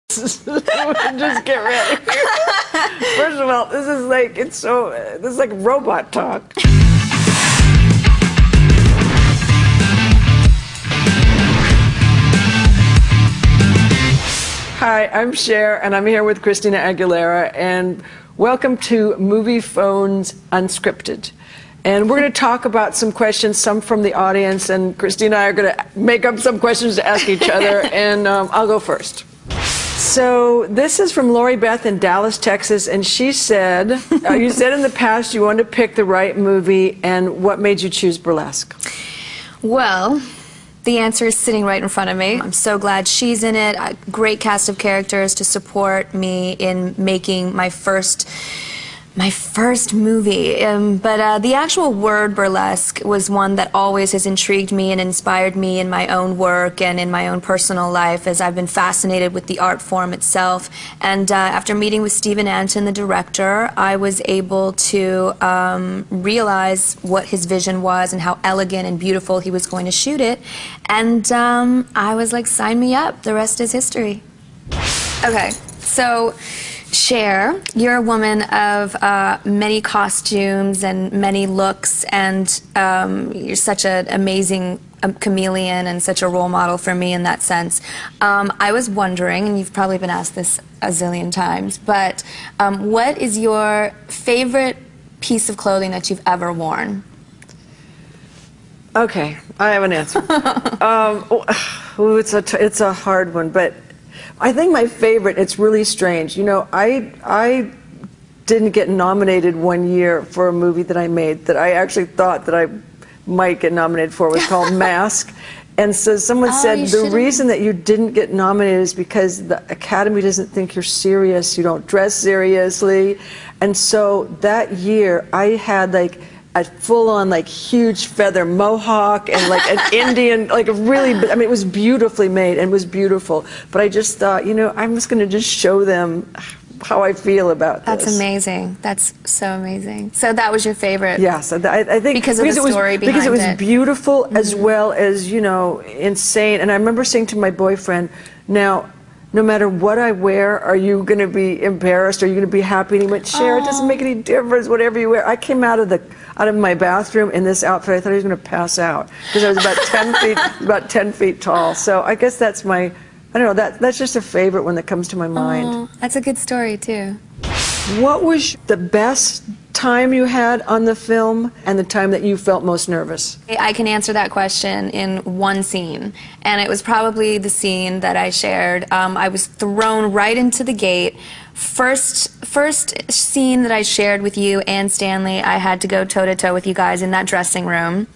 Just get ready. First of all, this is like robot talk. Hi, I'm Cher, and I'm here with Christina Aguilera, and welcome to Moviefone's Unscripted. And we're going to talk about some questions, some from the audience, and Christina and I are going to make up some questions to ask each other, and I'll go first. So this is from Lori Beth in Dallas, Texas, and she said, you said in the past you wanted to pick the right movie, and what made you choose Burlesque? Well, the answer is sitting right in front of me. I'm so glad she's in it. A great cast of characters to support me in making my first movie. But the actual word burlesque was one that always has intrigued me and inspired me in my own work and in my own personal life, as I've been fascinated with the art form itself. And after meeting with Stephen Anton, the director, I was able to realize what his vision was and how elegant and beautiful he was going to shoot it. And I was like, sign me up. The rest is history. Okay, so Cher, you're a woman of many costumes and many looks, and you're such an amazing chameleon and such a role model for me in that sense. I was wondering, and you've probably been asked this a zillion times, but what is your favorite piece of clothing that you've ever worn? Okay, I have an answer. It's a hard one, but I think my favorite, it's really strange. You know, I didn't get nominated one year for a movie that I made that I actually thought that I might get nominated for. It was called Mask. And so someone said, the reason that you didn't get nominated is because the Academy doesn't think you're serious, you don't dress seriously. And so that year, I had like a full-on, like, huge feather mohawk and like an Indian, like a really, I mean, it was beautifully made and was beautiful. But I just thought, you know, I'm just going to just show them how I feel about this. That's amazing. That's so amazing. So that was your favorite? Yes, I think because of the story behind it. Because it was beautiful as well as, you know, insane. And I remember saying to my boyfriend, now, no matter what I wear, are you going to be embarrassed? Are you going to be happy? And he went, Cher, it doesn't make any difference, whatever you wear. I came out of my bathroom in this outfit. I thought I was going to pass out because I was about 10 feet tall. So I guess that's my, I don't know, that's just a favorite one that comes to my mind. Oh, that's a good story too. What was the best time you had on the film and the time that you felt most nervous? I can answer that question in one scene, and it was probably the scene that I shared. I was thrown right into the gate. First scene that I shared with you and Stanley, I had to go toe-to-toe with you guys in that dressing room,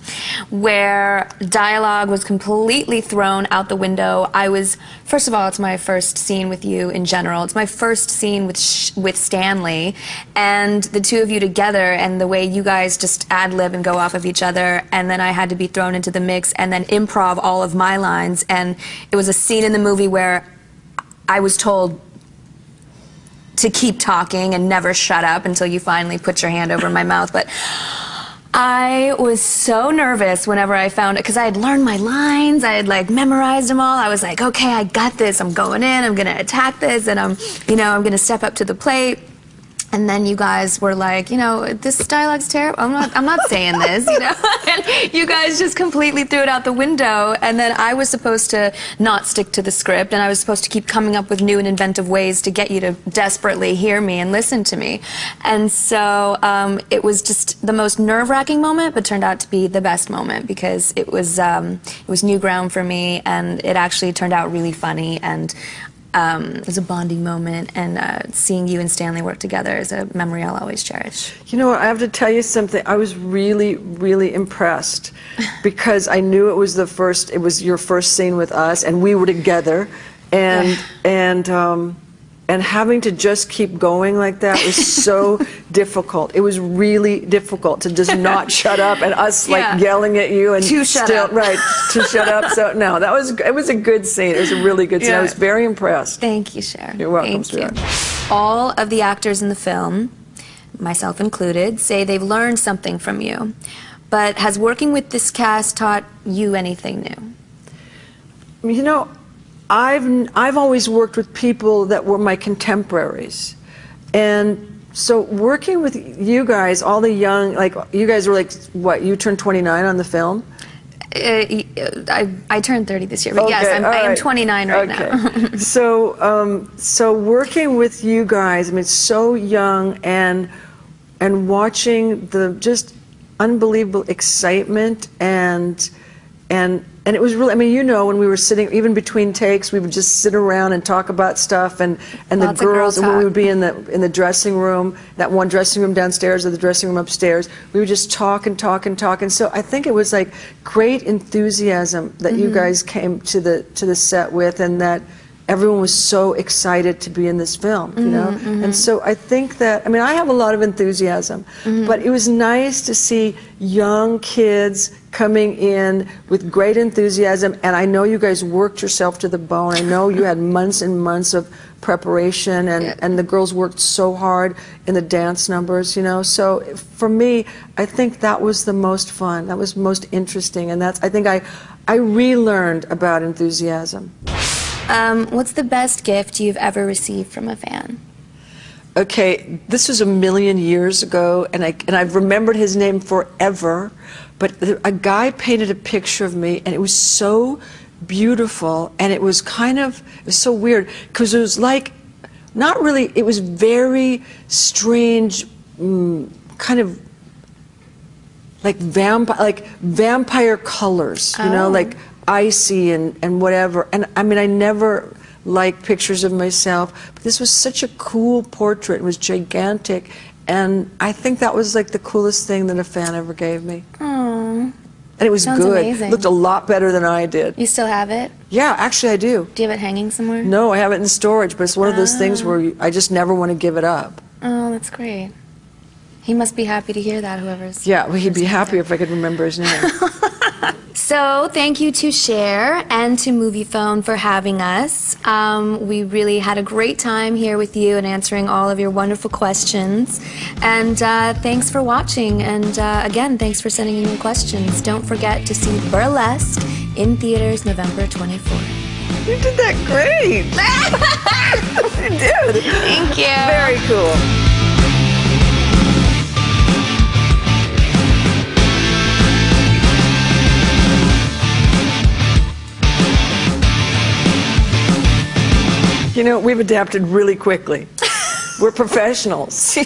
where dialogue was completely thrown out the window. First of all, it's my first scene with you in general. It's my first scene with Stanley, and the two of you together, and the way you guys just ad-lib and go off of each other, and then I had to be thrown into the mix and then improv all of my lines. And it was a scene in the movie where I was told to keep talking and never shut up until you finally put your hand over my mouth. But I was so nervous whenever I found it, because I had learned my lines, I had like memorized them all. I was like, okay, I got this, I'm going in, I'm gonna attack this, and I'm gonna step up to the plate. And then you guys were like, you know, this dialogue's terrible. I'm not saying this, you know. And you guys just completely threw it out the window. And then I was supposed to not stick to the script, and I was supposed to keep coming up with new and inventive ways to get you to desperately hear me and listen to me. And so it was just the most nerve-wracking moment, but turned out to be the best moment, because it was new ground for me, and it actually turned out really funny. And it was a bonding moment, and seeing you and Stanley work together is a memory I'll always cherish. You know what, I have to tell you something. I was really, really impressed because I knew it was your first scene with us, and we were together, and and having to just keep going like that was so difficult. It was really difficult to just not shut up, and us like yelling at you and to shut up. Right, to shut up. So no, it was a good scene. It was a really good scene. I was very impressed. Thank you, Cher. You're welcome, Thank you. All of the actors in the film, myself included, say they've learned something from you. But has working with this cast taught you anything new? You know, I've always worked with people that were my contemporaries, and so working with you guys, all the young, like you guys were like, what? You turned 29 on the film. I turned 30 this year, but yes, I am 29 right now. So working with you guys, I mean, so young, and watching the just unbelievable excitement and it was really, I mean, you know, when we were sitting, even between takes, we would just sit around and talk about stuff, and the girls, and when we would be in the dressing room, that one dressing room downstairs or the dressing room upstairs, we would just talk and talk and talk. And so I think it was like great enthusiasm that you guys came to the set with, and that everyone was so excited to be in this film, you know? And so I think that, I mean, I have a lot of enthusiasm, but it was nice to see young kids coming in with great enthusiasm, and I know you guys worked yourself to the bone. I know you had months and months of preparation, and the girls worked so hard in the dance numbers, you know? So for me, I think that was the most fun, that was most interesting, and that's, I think I relearned about enthusiasm. What's the best gift you've ever received from a fan? Okay, this was a million years ago, and I've remembered his name forever, but a guy painted a picture of me, and it was so beautiful, and it was kind of, it was so weird, because it was like, not really, it was very strange, kind of like vampire colors, you know, like icy and whatever. And I mean, I never liked pictures of myself, but this was such a cool portrait. It was gigantic, and I think that was like the coolest thing that a fan ever gave me. Aww. And it was Sounds good. Amazing. It looked a lot better than I did. You still have it? Yeah, actually I do. Do you have it hanging somewhere? No, I have it in storage, but it's one of those things where I just never want to give it up. Oh, that's great. He must be happy to hear that, whoever's... Yeah, well, he'd be happy if I could remember his name. So thank you to Cher and to Moviefone for having us. We really had a great time here with you and answering all of your wonderful questions. And thanks for watching. And again, thanks for sending in your questions. Don't forget to see Burlesque in theaters November 24th. You did that great. You did. Thank you. Very cool. You know, we've adapted really quickly. We're professionals.